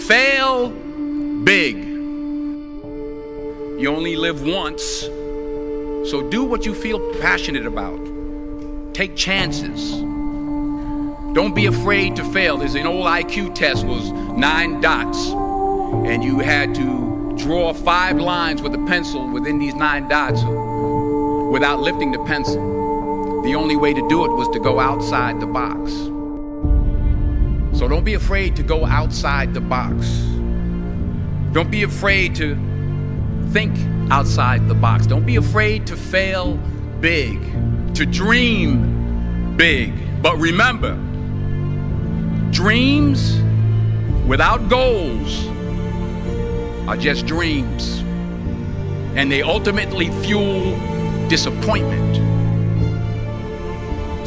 Fail big. You only live once, so do what you feel passionate about. Take chances. Don't be afraid to fail. There's an old IQ test, was 9 dots, and you had to draw 5 lines with a pencil within these 9 dots without lifting the pencil. The only way to do it was to go outside the box. So don't be afraid to go outside the box. Don't be afraid to think outside the box. Don't be afraid to fail big, to dream big. But remember, dreams without goals are just dreams, and they ultimately fuel disappointment.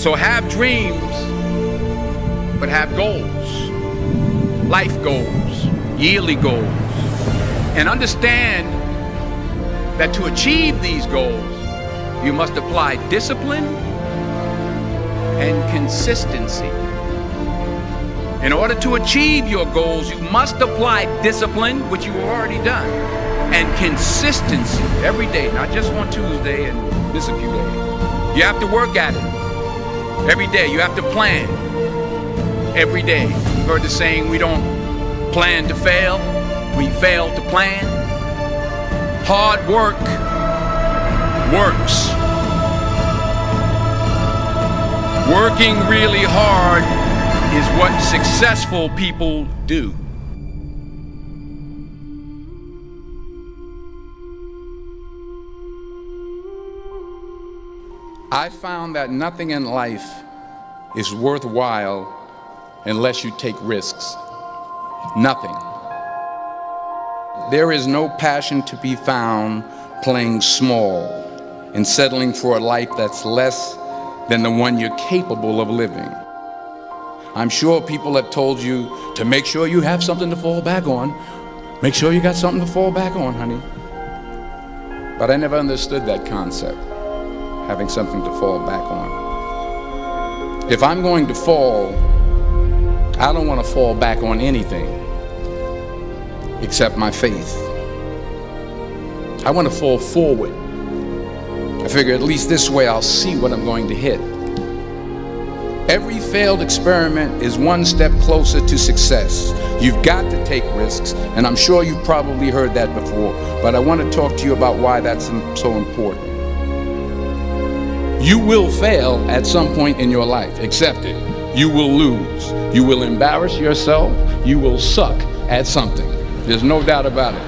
So have dreams, but have goals, life goals, yearly goals, and understand that to achieve these goals, you must apply discipline and consistency. In order to achieve your goals, you must apply discipline, which you have already done, and consistency every day, not just on Tuesday and miss a few days. You have to work at it every day. You have to plan every day. You've heard the saying, we don't plan to fail, we fail to plan. Hard work works. Working really hard is what successful people do. I found that nothing in life is worthwhile unless you take risks. Nothing. There is no passion to be found playing small and settling for a life that's less than the one you're capable of living. I'm sure people have told you to make sure you have something to fall back on. Make sure you got something to fall back on, honey. But I never understood that concept, having something to fall back on. If I'm going to fall, I don't want to fall back on anything except my faith. I want to fall forward. I figure at least this way I'll see what I'm going to hit. Every failed experiment is one step closer to success. You've got to take risks, and I'm sure you've probably heard that before, but I want to talk to you about why that's so important. You will fail at some point in your life. Accept it. You will lose. You will embarrass yourself. You will suck at something. There's no doubt about it.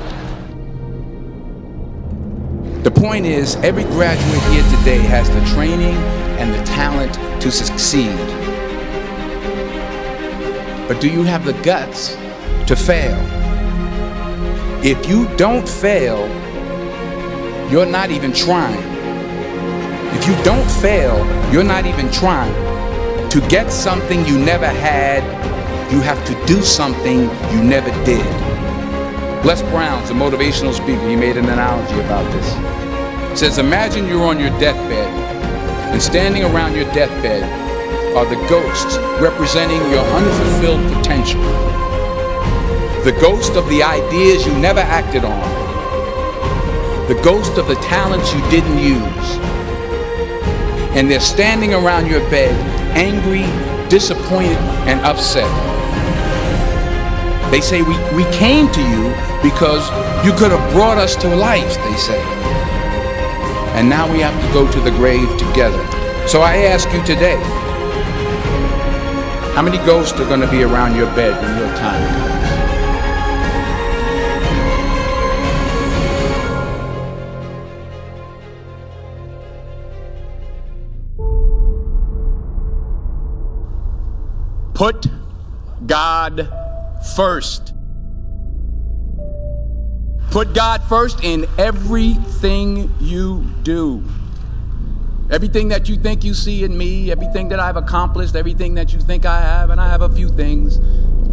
The point is, every graduate here today has the training and the talent to succeed. But do you have the guts to fail? If you don't fail, you're not even trying. If you don't fail, you're not even trying. To get something you never had, you have to do something you never did. Les Brown's a motivational speaker. He made an analogy about this. He says, imagine you're on your deathbed, and standing around your deathbed are the ghosts representing your unfulfilled potential. The ghost of the ideas you never acted on. The ghost of the talents you didn't use. And they're standing around your bed, angry, disappointed, and upset. They say, we came to you because you could have brought us to life, they say. And now we have to go to the grave together. So I ask you today, how many ghosts are going to be around your bed when your time comes? Put God first. Put God first in everything you do. Everything that you think you see in me, everything that I've accomplished, everything that you think I have, and I have a few things,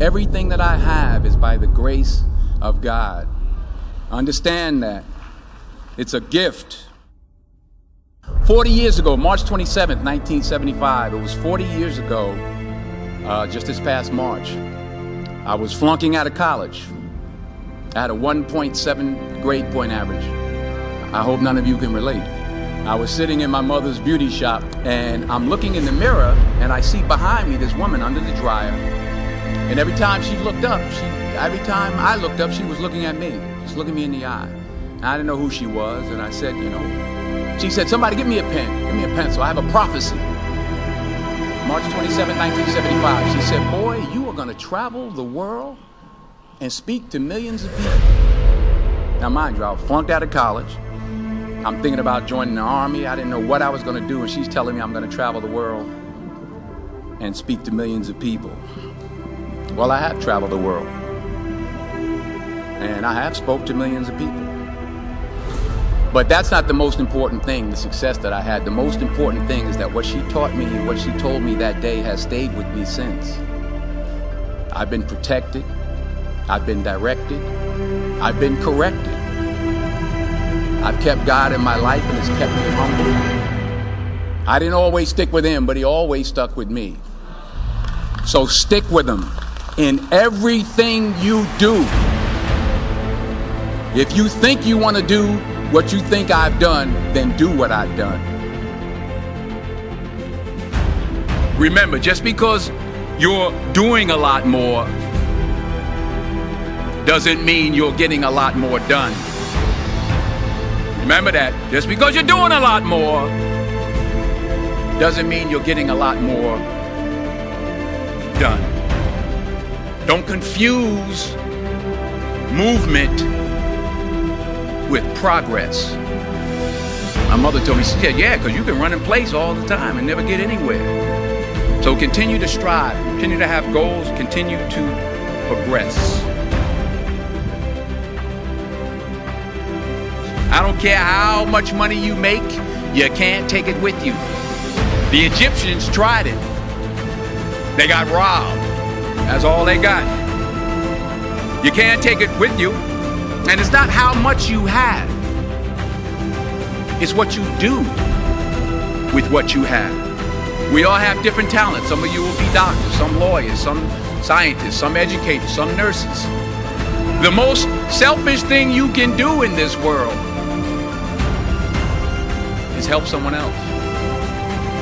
everything that I have is by the grace of God. Understand that. It's a gift. 40 years ago, March 27th, 1975, it was 40 years ago, just this past March, I was flunking out of college. I had a 1.7 grade point average. I hope none of you can relate. I was sitting in my mother's beauty shop and I'm looking in the mirror and I see behind me this woman under the dryer. And every time she looked up, every time I looked up, she was looking at me, just looking me in the eye. And I didn't know who she was, and I said, you know, she said, somebody give me a pen, give me a pencil, I have a prophecy. March 27, 1975, she said, boy, you are gonna travel the world and speak to millions of people. Now mind you, I flunked out of college. I'm thinking about joining the army. I didn't know what I was gonna do, and she's telling me I'm gonna travel the world and speak to millions of people. Well, I have traveled the world, and I have spoke to millions of people. But that's not the most important thing, the success that I had. The most important thing is that what she taught me and what she told me that day has stayed with me since. I've been protected, I've been directed, I've been corrected. I've kept God in my life and it's kept me humble. I didn't always stick with him, but he always stuck with me. So stick with him in everything you do. If you think you want to do what you think I've done, then do what I've done. Remember, just because you're doing a lot more doesn't mean you're getting a lot more done. Remember that. Just because you're doing a lot more doesn't mean you're getting a lot more done. Don't confuse movement with progress. My mother told me, she said, yeah, because you can run in place all the time and never get anywhere. So continue to strive, continue to have goals, continue to progress. I don't care how much money you make, you can't take it with you. The Egyptians tried it. They got robbed. That's all they got. You can't take it with you. And it's not how much you have. It's what you do with what you have. We all have different talents. Some of you will be doctors, some lawyers, some scientists, some educators, some nurses. The most selfish thing you can do in this world is help someone else.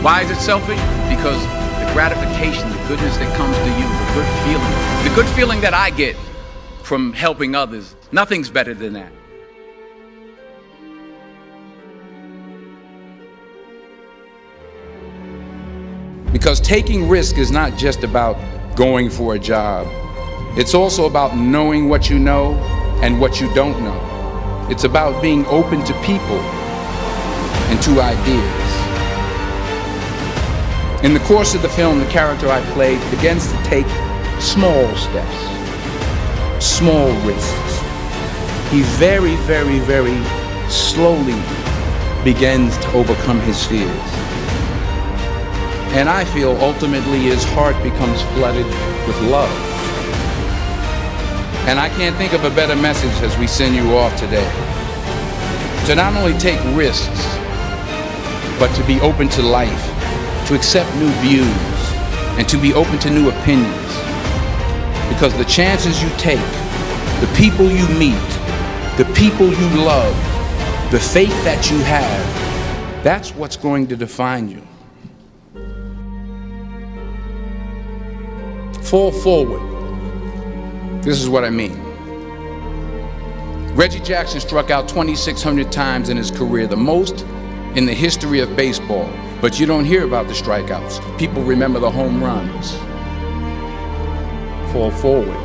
Why is it selfish? Because the gratification, the goodness that comes to you, the good feeling that I get from helping others, nothing's better than that. Because taking risk is not just about going for a job. It's also about knowing what you know and what you don't know. It's about being open to people and to ideas. In the course of the film, the character I played begins to take small steps, small risks. He very, very, very slowly begins to overcome his fears. And I feel ultimately his heart becomes flooded with love. And I can't think of a better message as we send you off today. To not only take risks, but to be open to life, to accept new views, and to be open to new opinions. Because the chances you take, the people you meet, the people you love, the faith that you have, that's what's going to define you. Fall forward. This is what I mean. Reggie Jackson struck out 2,600 times in his career, the most in the history of baseball. But you don't hear about the strikeouts. People remember the home runs. Fall forward.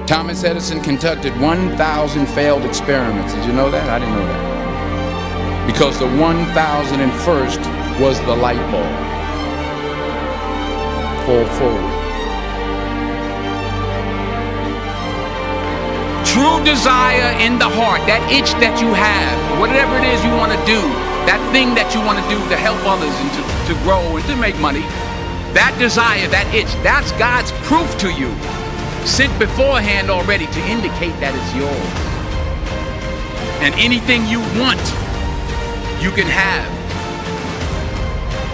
Thomas Edison conducted 1,000 failed experiments. Did you know that? I didn't know that. Because the 1,001st was the light bulb. Fall forward. True desire in the heart, that itch that you have, whatever it is you want to do, that thing that you want to do to help others and to grow and to make money, that desire, that itch, that's God's proof to you, sent beforehand already to indicate that it's yours. And anything you want, you can have.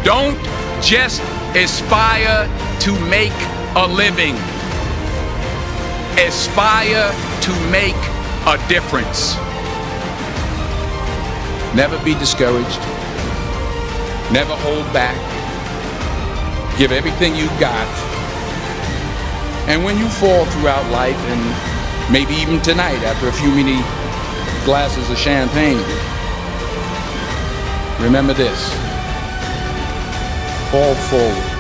Don't just aspire to make a living. Aspire to make a difference. Never be discouraged. Never hold back. Give everything you got. And when you fall throughout life, and maybe even tonight after a few many glasses of champagne, remember this: fall forward.